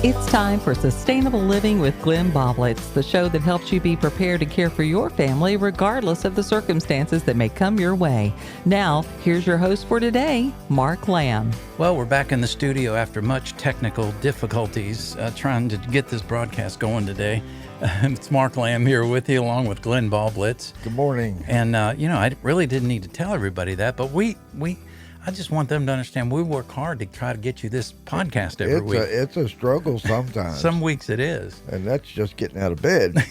It's time for Sustainable Living with Glenn Boblitz, the show that helps you be prepared to care for your family regardless of the circumstances that may come your way. Now, here's your host for today, Mark Lamb. Well, we're back in the studio after much technical difficulties trying to get this broadcast going today. It's Mark Lamb here with you along with Glenn Boblitz. Good morning. And, I really didn't need to tell everybody that, but I just want them to understand we work hard to try to get you this podcast every week. It's a struggle sometimes. Some weeks it is. And that's just getting out of bed.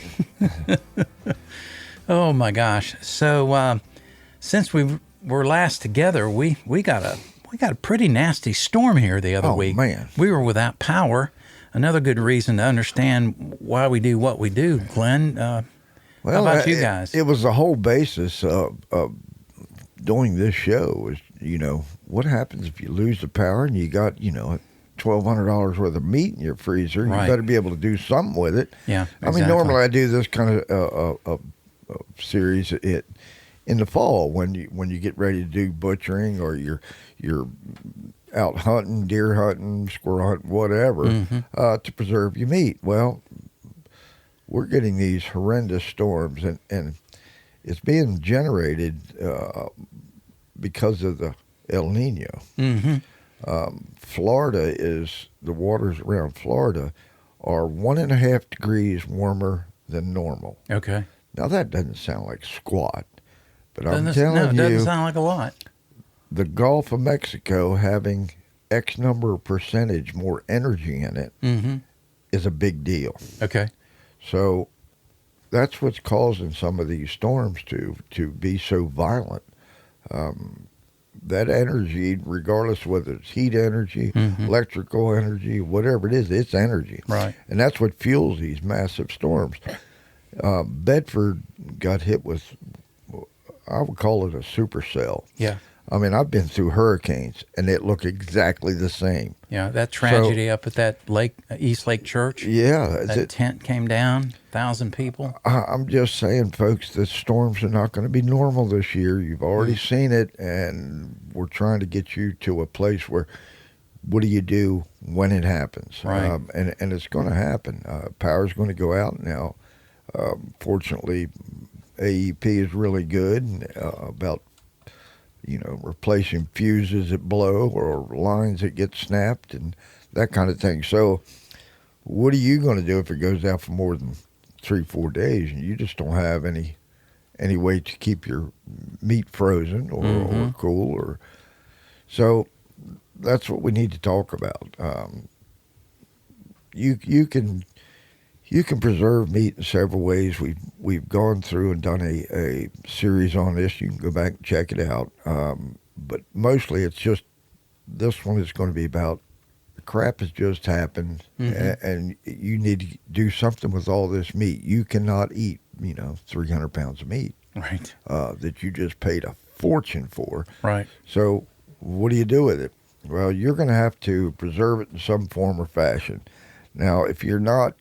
Oh, my gosh. So since we were last together, we got a pretty nasty storm here the other week. Oh, man. We were without power. Another good reason to understand why we do what we do, Glenn. How about you guys? It was the whole basis of doing this show was, what happens if you lose the power and you got, $1,200 worth of meat in your freezer? Right. You better be able to do something with it. Yeah, I mean, exactly. normally I do this kind of series in the fall when you get ready to do butchering or you're out hunting, deer hunting, squirrel hunting, whatever, to preserve your meat. Well, we're getting these horrendous storms, and it's being generated because of the El Nino. Florida the waters around Florida are 1.5 degrees warmer than normal. Okay. Now, that doesn't sound like squat, but It I'm telling doesn't you, sound like a lot. the Gulf of Mexico having X number of percentage more energy in it is a big deal. Okay. So that's what's causing some of these storms to be so violent. That energy, regardless of whether it's heat energy, electrical energy, whatever it is, it's energy. Right. And that's what fuels these massive storms. Bedford got hit with, I would call it a supercell. Yeah. I mean, I've been through hurricanes, and it looked exactly the same. Yeah, that tragedy up at that East Lake Church. Yeah. That tent came down, 1,000 people. I'm just saying, folks, the storms are not going to be normal this year. You've already seen it, and we're trying to get you to a place where, what do you do when it happens? Right. And it's going to happen. Power's going to go out now. Fortunately, AEP is really good about replacing fuses that blow or lines that get snapped and that kind of thing. So what are you going to do if it goes out for more than 3-4 days and you just don't have any way to keep your meat frozen or cool? So that's what we need to talk about. You can preserve meat in several ways. We've gone through and done a series on this. You can go back and check it out. But mostly it's just, this one is going to be about the crap has just happened, and you need to do something with all this meat. You cannot eat, 300 pounds of meat. Right. That you just paid a fortune for. Right. So what do you do with it? Well, you're going to have to preserve it in some form or fashion. Now, if you're not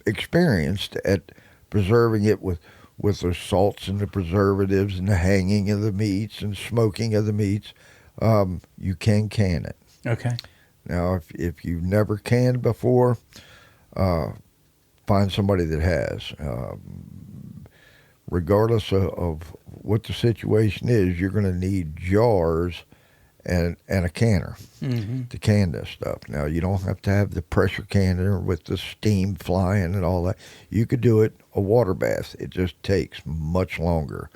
experienced at preserving it with the salts and the preservatives and the hanging of the meats and smoking of the meats, you can it. Okay. Now, if you've never canned before, find somebody that has. Regardless of what the situation is, you're going to need jars and a canner to can this stuff. Now, you don't have to have the pressure canner with the steam flying and all that. You could do it a water bath. It just takes much longer.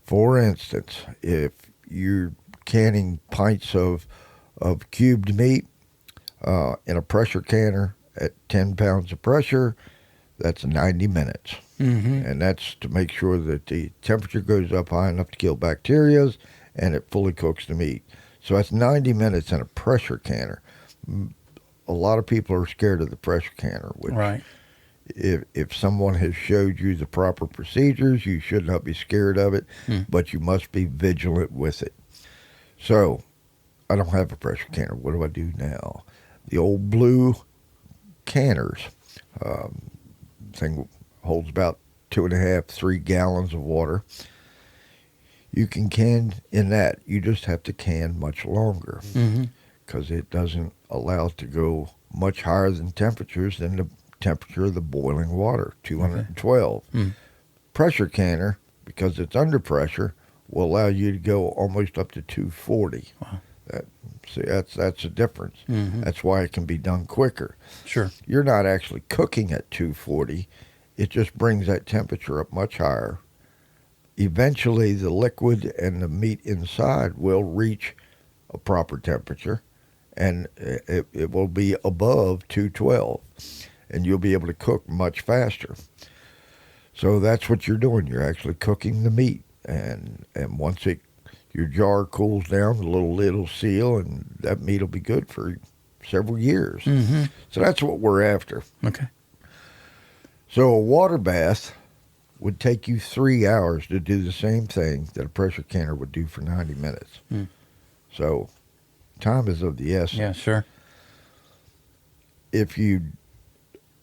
For instance, if you're canning pints of cubed meat in a pressure canner at 10 pounds of pressure, that's 90 minutes. And that's to make sure that the temperature goes up high enough to kill bacteria and it fully cooks the meat. So that's 90 minutes in a pressure canner. A lot of people are scared of the pressure canner, which Right. if someone has showed you the proper procedures, you should not be scared of it, but you must be vigilant with it. So I don't have a pressure canner. What do I do now? The old blue canners. Thing holds about 2.5, 3 gallons of water. You can can in that. You just have to can much longer. because it doesn't allow it to go much higher than temperatures than the temperature of the boiling water, 212. Pressure canner, because it's under pressure, will allow you to go almost up to 240. Wow. That's the difference. That's why it can be done quicker. Sure. You're not actually cooking at 240. It just brings that temperature up much higher. Eventually, the liquid and the meat inside will reach a proper temperature, and it will be above 212, and you'll be able to cook much faster. So that's what you're doing. You're actually cooking the meat, and once your jar cools down, the little lid will seal, and that meat will be good for several years. So that's what we're after. Okay. So a water bath would take you 3 hours to do the same thing that a pressure canner would do for 90 minutes. So time is of the essence. Yeah, sure. If you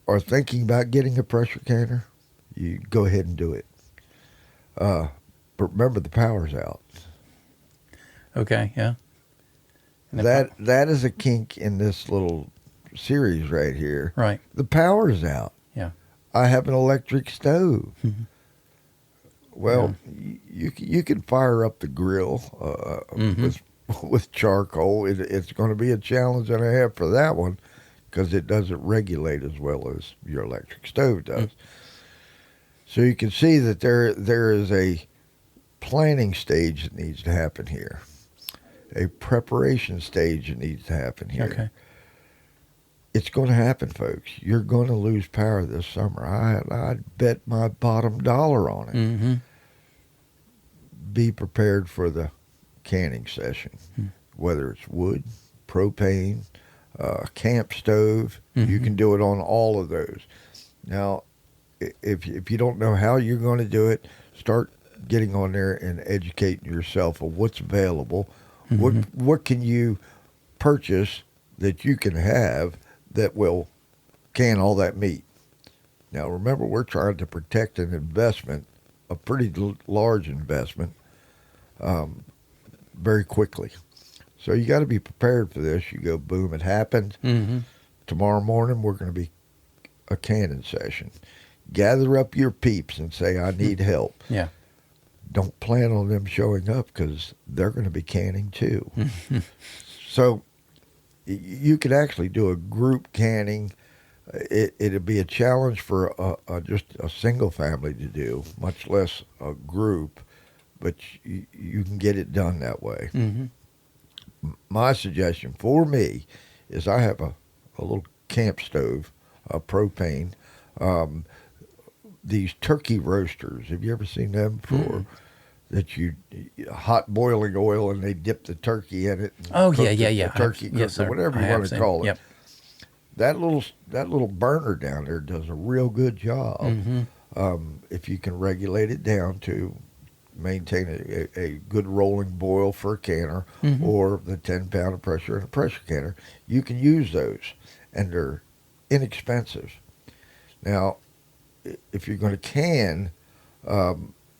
are thinking about getting a pressure canner, you go ahead and do it. But remember, the power's out. Okay, yeah. That is a kink in this little series right here. Right. The power's out. Yeah. I have an electric stove. Well, you can fire up the grill with charcoal. It's going to be a challenge and a half for that one because it doesn't regulate as well as your electric stove does. So you can see that there is a planning stage that needs to happen here, a preparation stage that needs to happen here. Okay. It's going to happen, folks. You're going to lose power this summer. I'd bet my bottom dollar on it. Be prepared for the canning session, whether it's wood, propane, camp stove. You can do it on all of those. Now, if you don't know how you're going to do it, start getting on there and educating yourself of what's available. What can you purchase that you can have that will can all that meat? Now, remember, we're trying to protect an investment, a pretty large investment, very quickly. So you got to be prepared for this. You go, boom, it happened. Tomorrow morning, we're going to be a canning session. Gather up your peeps and say, I need help. Yeah. Don't plan on them showing up because they're going to be canning too. So you could actually do a group canning. It'd be a challenge for just a single family to do, much less a group, but you can get it done that way. My suggestion for me is I have a little camp stove, a propane, these turkey roasters. Have you ever seen them before? That you hot boiling oil and they dip the turkey in it. Oh yeah. Turkey, yes, sir. whatever you want to call it. Yep. That little burner down there does a real good job. If you can regulate it down to maintain a good rolling boil for a canner or the 10-pound of pressure in a pressure canner, you can use those, and they're inexpensive. Now, if you're going to can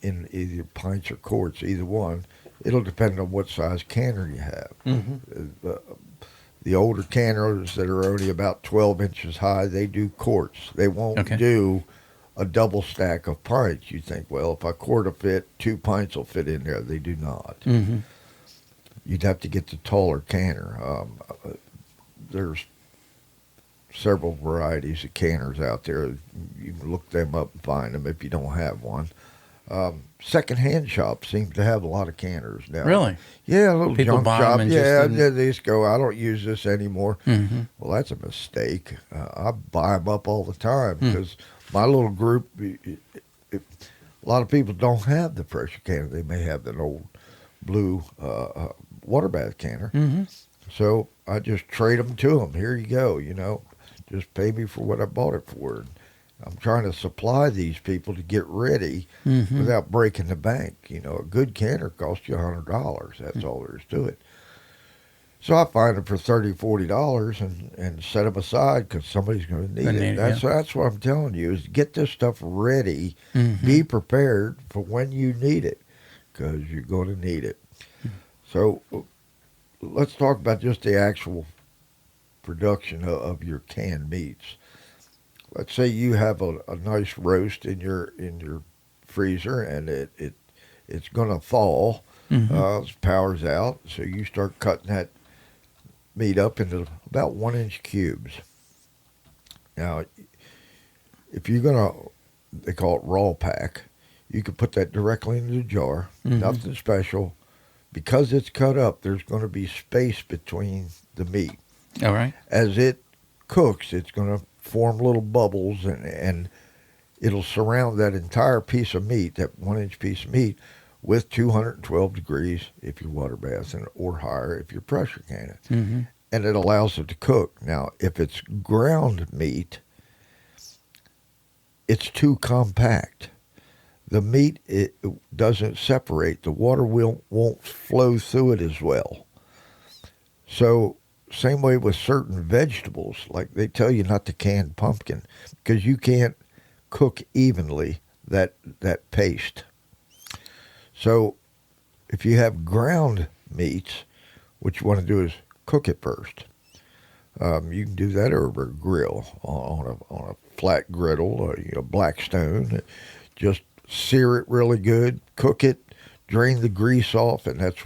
in either pints or quarts, either one, it'll depend on what size canner you have. The older canners that are only about 12 inches high, they do quarts. They won't do a double stack of pints. You think, well, if a quart will fit, 2 pints will fit in there. They do not. You'd have to get the taller canner. There's several varieties of canners out there. You can look them up and find them if you don't have one. Secondhand shops seem to have a lot of canners now. Really? Yeah, a little People junk buy shop. them and They just go, I don't use this anymore. Well, that's a mistake. I buy them up all the time because my little group, a lot of people don't have the pressure canner. They may have an old blue water bath canner. So I just trade them to them. Here you go, just pay me for what I bought it for. I'm trying to supply these people to get ready without breaking the bank. A good canner costs you $100. That's all there is to it. So I find them for $30, $40 and set them aside because somebody's going to need it. That's what I'm telling you is get this stuff ready. Be prepared for when you need it because you're going to need it. So let's talk about just the actual production of your canned meats. Let's say you have a nice roast in your freezer, and it's going to thaw. Mm-hmm. Power's out, so you start cutting that meat up into about 1 inch cubes. Now, if you're gonna, they call it raw pack, you can put that directly into the jar. Mm-hmm. Nothing special. Because it's cut up, there's going to be space between the meat. All right. As it cooks, it's going to form little bubbles, and it'll surround that entire piece of meat, that 1 inch piece of meat, with 212 degrees if you're water bathing, or higher if you're pressure canning. Mm-hmm. And it allows it to cook. Now, if it's ground meat, it's too compact. The meat, it doesn't separate. The water won't flow through it as well. So, same way with certain vegetables, like they tell you not to can pumpkin because you can't cook evenly that paste. So, if you have ground meats, what you want to do is cook it first. You can do that over a grill on a flat griddle or Blackstone. Just sear it really good, cook it, drain the grease off, and that's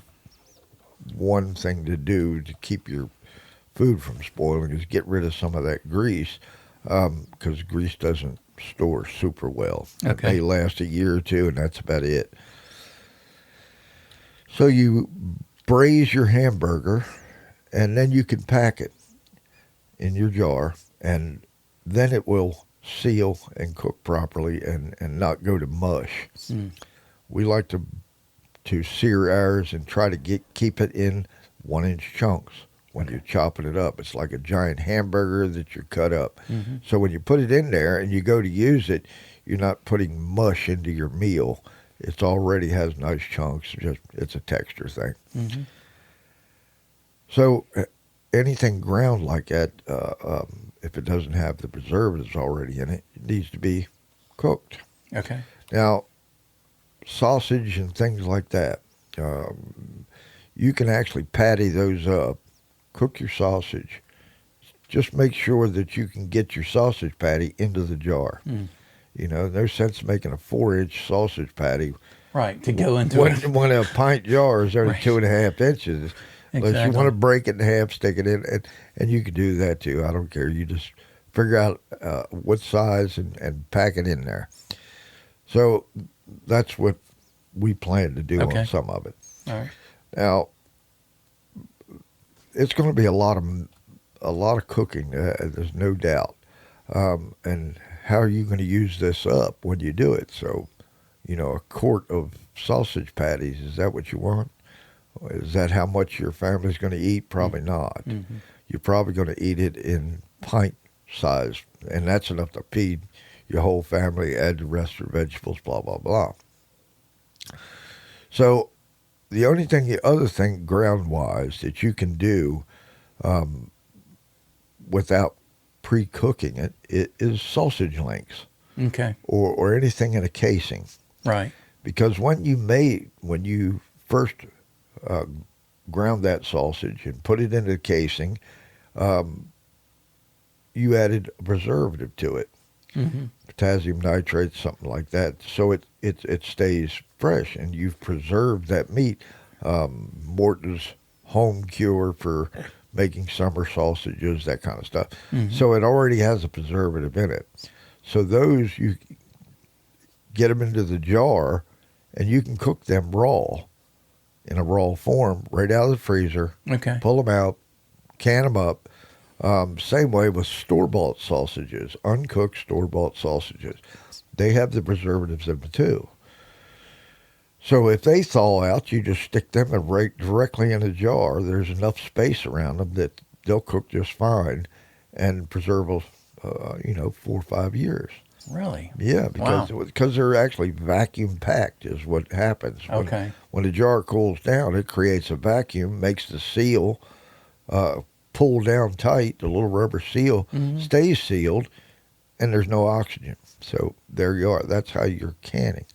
one thing to do to keep your food from spoiling is get rid of some of that grease because grease doesn't store super well. Okay. It may last a year or two, and that's about it. So you braise your hamburger, and then you can pack it in your jar, and then it will seal and cook properly and not go to mush. Mm. We like to sear ours and try to keep it in 1 inch chunks when you're chopping it up. It's like a giant hamburger that you cut up. Mm-hmm. So when you put it in there and you go to use it, you're not putting mush into your meal. It already has nice chunks. It's a texture thing. Mm-hmm. So anything ground like that, if it doesn't have the preservatives already in it, it needs to be cooked. Okay. Now, sausage and things like that, you can actually patty those up, cook your sausage. Just make sure that you can get your sausage patty into the jar. Mm. No sense making a 4-inch sausage patty. Right, to go into when, it. When a pint jar is only Right. 2.5 inches. Unless you Exactly. want to break it in half, stick it in, and you can do that too. I don't care. You just figure out what size and pack it in there. So that's what we plan to do Okay. on some of it. All right. Now, it's going to be a lot of cooking. There's no doubt. And how are you going to use this up when you do it? So, a quart of sausage patties, is that what you want? Is that how much your family's going to eat? Probably not. Mm-hmm. You're probably going to eat it in pint size, and that's enough to feed your whole family, add the rest of the vegetables, blah, blah, blah. So the other thing ground-wise that you can do without pre-cooking it is sausage links Okay. or anything in a casing. Right. Because when you first ground that sausage and put it into the casing, you added a preservative to it, Mm-hmm. potassium nitrate, something like that, so it stays fresh, and you've preserved that meat. Morton's home cure for making summer sausages, that kind of stuff. Mm-hmm. So it already has a preservative in it. So those, you get them into the jar, and you can cook them raw, in a raw form, right out of the freezer. Okay. Pull them out, can them up. Same way with store-bought sausages, uncooked store-bought sausages. They have the preservatives in them too. So if they thaw out, you just stick them right directly in a jar. There's enough space around them that they'll cook just fine and preserve, 4 or 5 years. Really? Yeah, because they're actually vacuum packed is what happens. Okay. When the jar cools down, it creates a vacuum, makes the seal pull down tight. The little rubber seal stays sealed, and there's no oxygen. So there you are. That's how you're canning,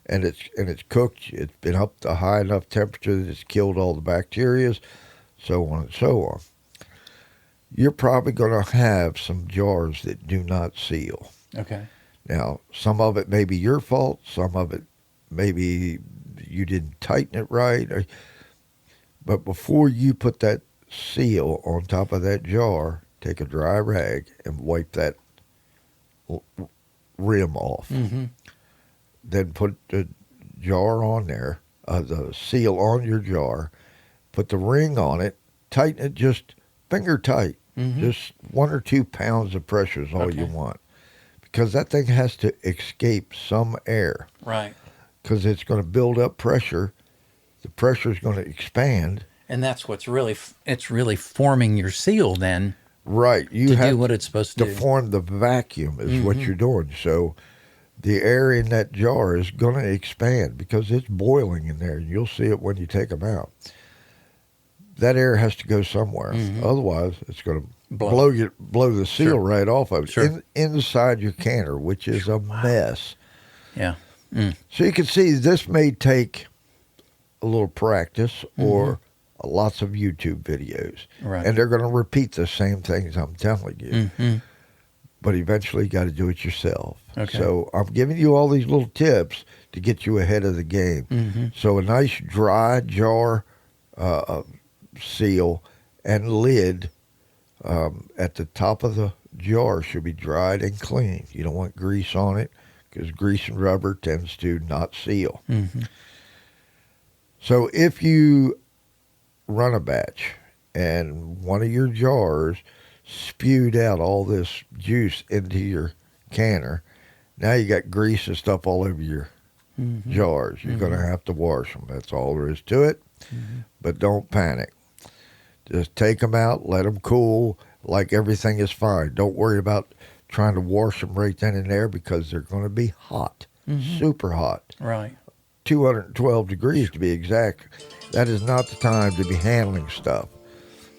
and it's cooked. It's been up to high enough temperature that it's killed all the bacteria. so on and so on. You're probably going to have some jars that do not seal. Okay. Now, some of it may be your fault. Some of it maybe you didn't tighten it right. But before you put that seal on top of that jar, take a dry rag and wipe that rim off. Mm-hmm. Then put the jar on there, the seal on your jar, put the ring on it, tighten it just finger tight. Mm-hmm. Just 1 or 2 pounds of pressure is all you Okay. want. Because that thing has to escape some air. Right. Because it's going to build up pressure. The pressure is going to expand. And that's what's really, it's really forming your seal then Right. You to have do what it's supposed to to do. form the vacuum is what you're doing. So the air in that jar is going to expand because it's boiling in there. You'll see it when you take them out. That air has to go somewhere. Otherwise, it's going to blow the seal Sure. right off of it. Sure. Inside your canner, which is a mess. Yeah. So you can see this may take a little practice or lots of YouTube videos. Right. And they're going to repeat the same things I'm telling you. Mm-hmm. But eventually you got to do it yourself. Okay. So I'm giving you all these little tips to get you ahead of the game. Mm-hmm. So a nice dry jar seal and lid at the top of the jar should be dried and clean. You don't want grease on it because grease and rubber tends to not seal. Mm-hmm. So if you run a batch and one of your jars spewed out all this juice into your canner, now you got grease and stuff all over your jars. You're going to have to wash them. That's all there is to it. But don't panic. Just take them out, let them cool, like everything is fine. Don't worry about trying to wash them right then and there because they're going to be hot, super hot. Right. 212 degrees to be exact. That is not the time to be handling stuff.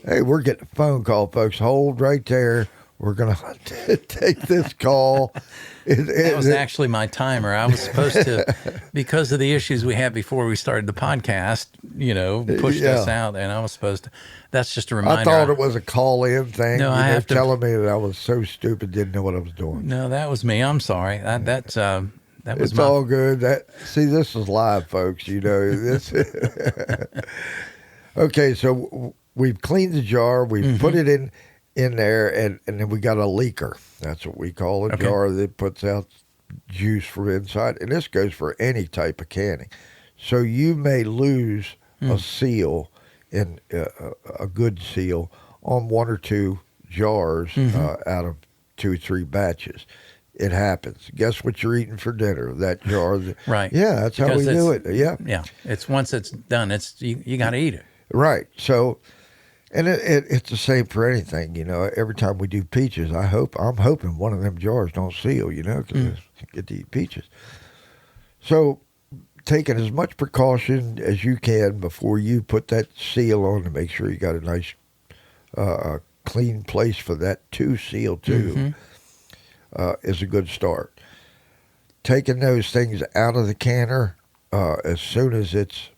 Hey, we're getting a phone call, folks. Hold right there. We're going to take this call. That was actually my timer. I was supposed to, because of the issues we had before we started the podcast, pushed us out, and I was supposed to. That's just a reminder. I thought it was a call-in thing. No, I have to- telling me that I was so stupid, didn't know what I was doing. No, that was me. I'm sorry. That was It's my. all good. See, this is live, folks. This. Okay, so we've cleaned the jar. We've put it in there, and then we got a leaker. That's what we call a jar that puts out juice from inside. And this goes for any type of canning. So you may lose a seal, in a good seal, on 1 or 2 jars out of 2 or 3 batches. It happens. Guess what you're eating for dinner? That jar. Right. Yeah, that's how we Because do it. Yeah. Yeah. It's once it's done, you got to eat it. Right. So, and it's the same for anything. Every time we do peaches, I'm hoping one of them jars don't seal. Because I get to eat peaches. So, taking as much precaution as you can before you put that seal on to make sure you got a nice, clean place for that to seal too. Is a good start. Taking those things out of the canner as soon as it's,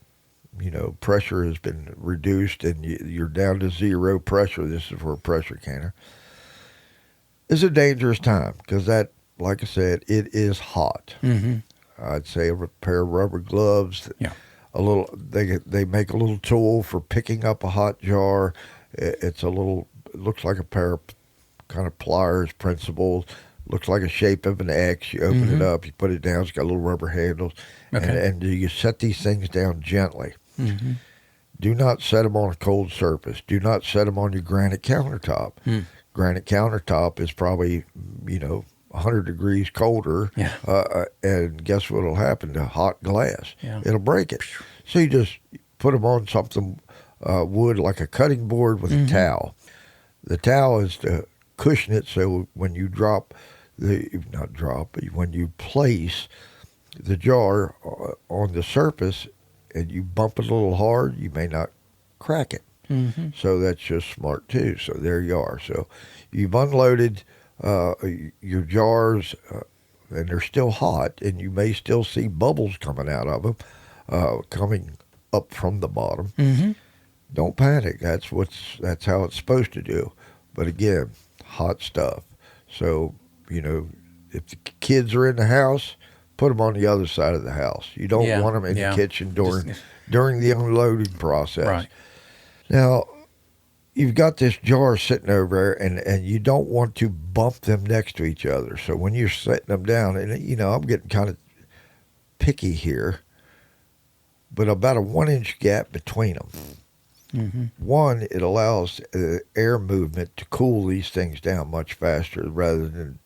pressure has been reduced and you're down to 0 pressure. This is for a pressure canner. Is a dangerous time because that, like I said, it is hot. I'd say a pair of rubber gloves. Yeah. They make a little tool for picking up a hot jar. It looks like a pair of kind of pliers, principles. Looks like a shape of an X. You open it up, you put it down. It's got little rubber handles, and you set these things down gently. Do not set them on a cold surface. Do not set them on your granite countertop. Granite countertop is probably 100 degrees colder. Yeah. And guess what will happen to hot glass? Yeah. It'll break it. So you just put them on something wood like a cutting board with a towel. The towel is to cushion it so when you when you place the jar on the surface and you bump it a little hard, you may not crack it. So that's just smart too. So there you are. So you've unloaded your jars and they're still hot and you may still see bubbles coming out of them, coming up from the bottom. Don't panic. That's how it's supposed to do. But again, hot stuff. So, if the kids are in the house, put them on the other side of the house. You don't Yeah, want them in yeah. the kitchen Just- during the unloading process. Right. Now, you've got this jar sitting over there, and you don't want to bump them next to each other. So when you're setting them down, and I'm getting kind of picky here, but about a 1-inch gap between them. Mm-hmm. One, it allows air movement to cool these things down much faster rather than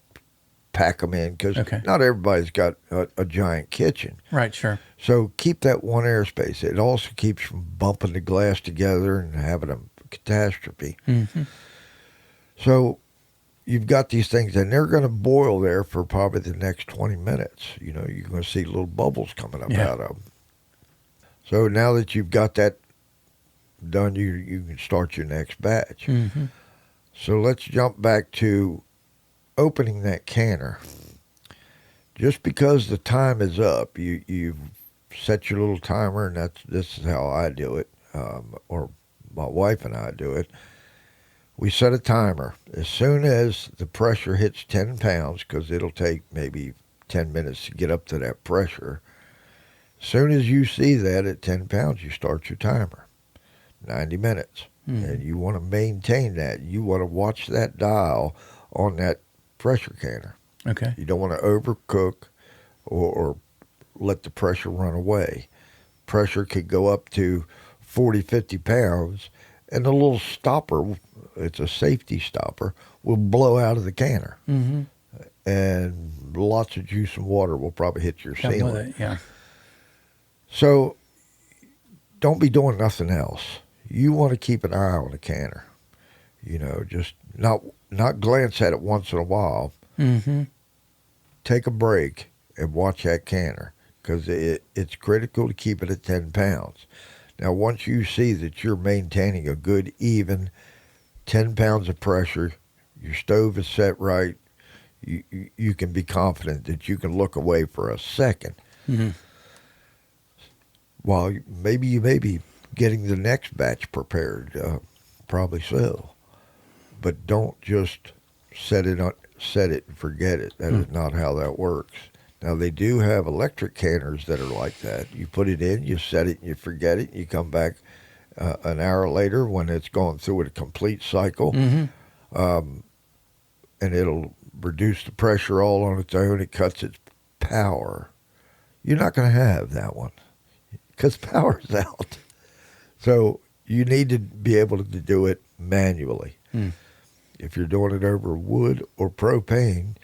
pack them in, because Okay. not everybody's got a giant kitchen. Right, sure. So keep that one airspace. It also keeps from bumping the glass together and having a catastrophe. Mm-hmm. So you've got these things, and they're going to boil there for probably the next 20 minutes. You're going to see little bubbles coming up Yeah. out of them. So now that you've got that done, you can start your next batch. Mm-hmm. So let's jump back to opening that canner. Just because the time is up, you've set your little timer, and this is how I do it, or my wife and I do it. We set a timer. As soon as the pressure hits 10 pounds, because it'll take maybe 10 minutes to get up to that pressure, as soon as you see that at 10 pounds, you start your timer. 90 minutes. And you want to maintain that. You want to watch that dial on that pressure canner. Okay. You don't want to overcook or let the pressure run away. Pressure could go up to 40, 50 pounds, and the little stopper, it's a safety stopper, will blow out of the canner. Mm-hmm. And lots of juice and water will probably hit your Come with ceiling. it, yeah. So don't be doing nothing else. You want to keep an eye on the canner. Just not glance at it once in a while. Mm-hmm. Take a break and watch that canner, because it's critical to keep it at 10 pounds. Now, once you see that you're maintaining a good, even 10 pounds of pressure, your stove is set right, you can be confident that you can look away for a second. Mm-hmm. While maybe you may be getting the next batch prepared, probably so. But don't just set it and forget it. That is not how that works. Now, they do have electric canners that are like that. You put it in, you set it, and you forget it. You come back an hour later when it's gone through a complete cycle, Mm-hmm. and it'll reduce the pressure all on its own. It cuts its power. You're not going to have that one because power's out. So you need to be able to do it manually. If you're doing it over wood or propane,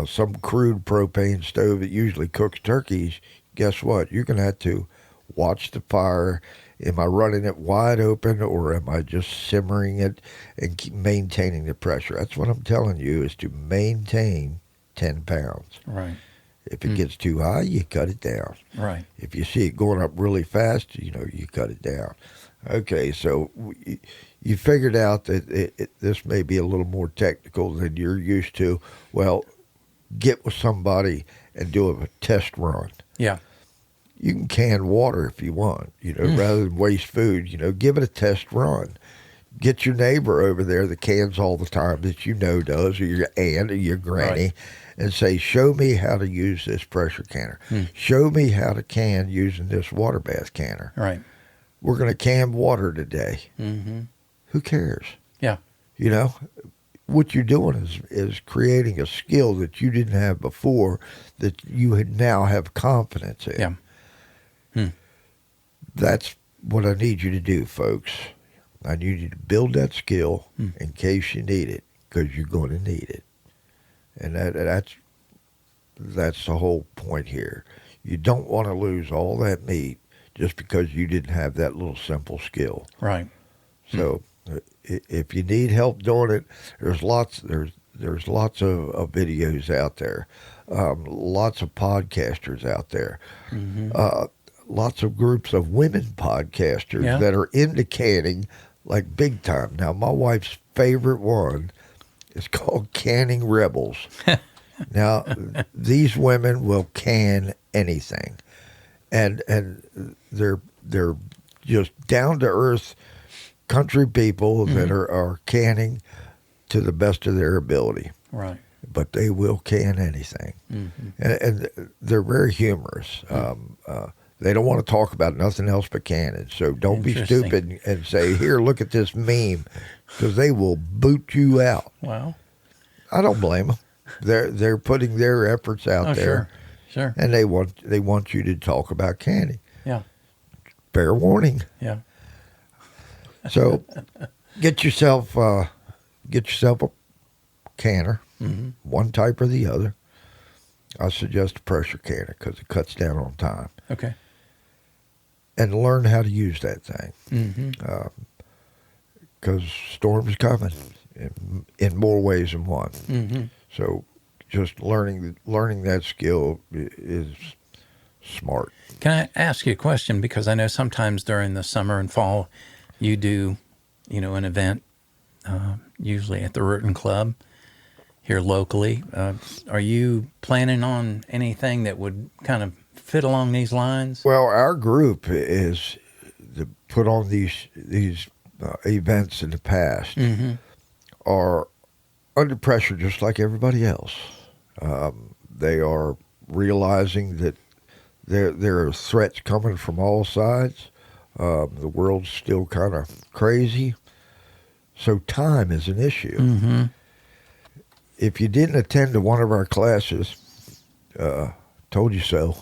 some crude propane stove that usually cooks turkeys, guess what? You're going to have to watch the fire. Am I running it wide open, or am I just simmering it and keep maintaining the pressure? That's what I'm telling you, is to maintain 10 pounds. Right. If it gets too high, you cut it down. Right. If you see it going up really fast, you cut it down. Okay, so you figured out that this may be a little more technical than you're used to. Well, get with somebody and do a test run. Yeah. You can can water if you want, rather than waste food, give it a test run. Get your neighbor over there that cans all the time that does, or your aunt or your granny, Right. and say, show me how to use this pressure canner. Show me how to can using this water bath canner. Right. We're going to can water today. Mm-hmm. Who cares? Yeah. What you're doing is creating a skill that you didn't have before that you now have confidence in. Yeah. That's what I need you to do, folks. I need you to build that skill in case you need it, because you're going to need it. And that's the whole point here. You don't want to lose all that meat just because you didn't have that little simple skill. Right. So if you need help doing it, there's lots of videos out there, lots of podcasters out there, lots of groups of women podcasters that are into canning like big time. Now, my wife's favorite one is called Canning Rebels. Now, these women will can anything, and they're just down to earth country people that are canning to the best of their ability. Right. But they will can anything. And they're very humorous. They don't want to talk about nothing else but canning. So don't be stupid and say, here, look at this meme, because they will boot you out. Wow. I don't blame them. They're putting their efforts out there. Sure. And they want you to talk about canning. Yeah. Fair warning. Yeah. So get yourself a canner, one type or the other. I suggest a pressure canner because it cuts down on time. Okay. And learn how to use that thing. Because storms coming in more ways than one. So just learning that skill is smart. Can I ask you a question? Because I know sometimes during the summer and fall, you do, an event, usually at the Rurton Club here locally. Are you planning on anything that would kind of fit along these lines? Well, our group is to put on these events in the past are under pressure just like everybody else. They are realizing that there are threats coming from all sides. The world's still kind of crazy. So time is an issue. If you didn't attend to one of our classes, told you so.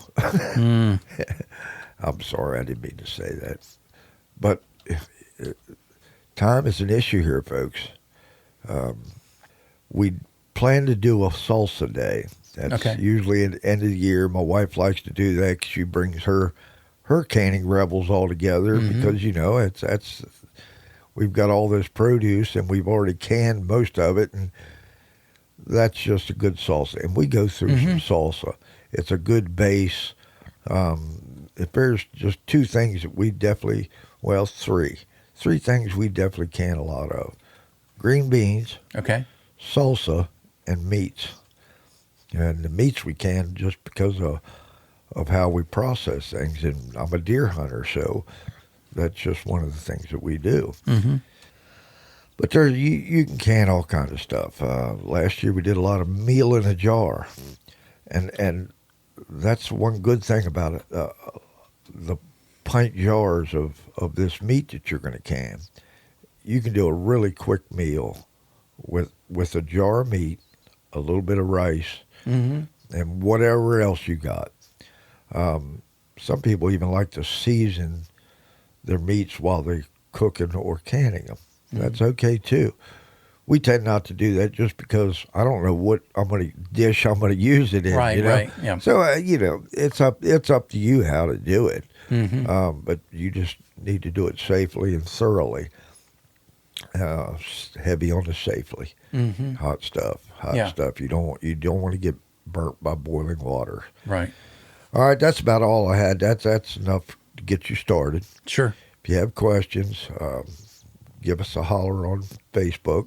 I'm sorry, I didn't mean to say that. But time is an issue here, folks. We plan to do a salsa day. That's usually at the end of the year. My wife likes to do that 'cause she brings her canning rebels all together because, it's we've got all this produce and we've already canned most of it, and that's just a good salsa. And we go through some salsa. It's a good base. If there's just two things that we definitely, three things we definitely can a lot of: green beans, salsa, and meats. And the meats we can just because of how we process things. And I'm a deer hunter, so that's just one of the things that we do. But you can can all kinds of stuff. Last year we did a lot of meal in a jar, and that's one good thing about it. The pint jars of this meat that you're going to can, you can do a really quick meal with a jar of meat, a little bit of rice, and whatever else you got. Some people even like to season their meats while they're cooking or canning them. That's okay too. We tend not to do that just because I don't know what I'm going to use it in. Right, right. Yeah. So it's up to you how to do it. But you just need to do it safely and thoroughly. Heavy on the safely. Hot stuff. You don't want to get burnt by boiling water. Right. All right, that's about all I had. That's enough to get you started. Sure. If you have questions, give us a holler on Facebook.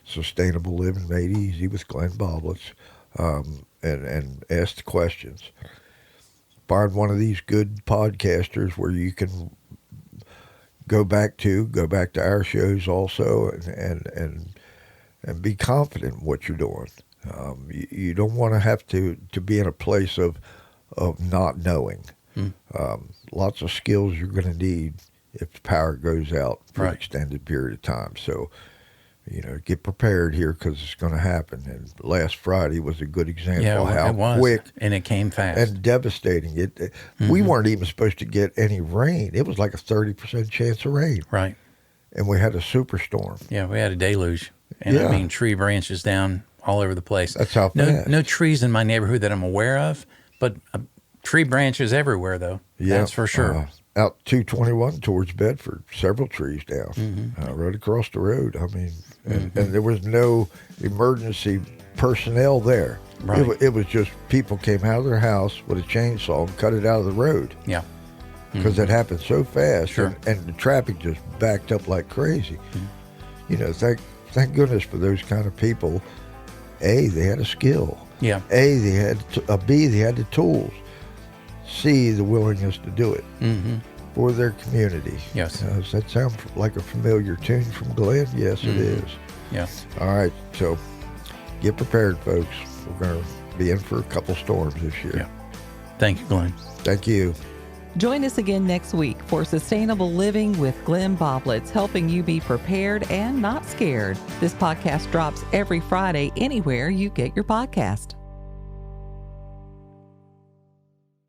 Sustainable Living Made Easy with Glenn Boblitz, and ask the questions. Find one of these good podcasters where you can go back to our shows also, and be confident in what you're doing. You don't want to have to be in a place of not knowing. Lots of skills you're going to need if the power goes out for an extended period of time. So, get prepared here because it's going to happen. And last Friday was a good example of how quick and it came fast and devastating. We weren't even supposed to get any rain. It was like a 30% chance of rain. Right. And we had a superstorm. Yeah, we had a deluge. And I mean, tree branches down all over the place. That's how fast. No trees in my neighborhood that I'm aware of, but tree branches everywhere, though. Yeah, that's for sure. Out 221 towards Bedford, several trees down, right across the road. I mean, and there was no emergency personnel there. Right. It was just people came out of their house with a chainsaw and cut it out of the road. Yeah. Because it happened so fast, Sure. and the traffic just backed up like crazy. Thank goodness for those kind of people. A, they had a skill. Yeah. A, B, they had the tools. C, the willingness to do it. for their community. Yes. Does that sound like a familiar tune from Glenn? Yes, it is. Yeah. All right, so get prepared, folks. We're going to be in for a couple storms this year. Yeah. Thank you, Glenn. Thank you. Join us again next week for Sustainable Living with Glenn Boblitz, helping you be prepared and not scared. This podcast drops every Friday anywhere you get your podcast.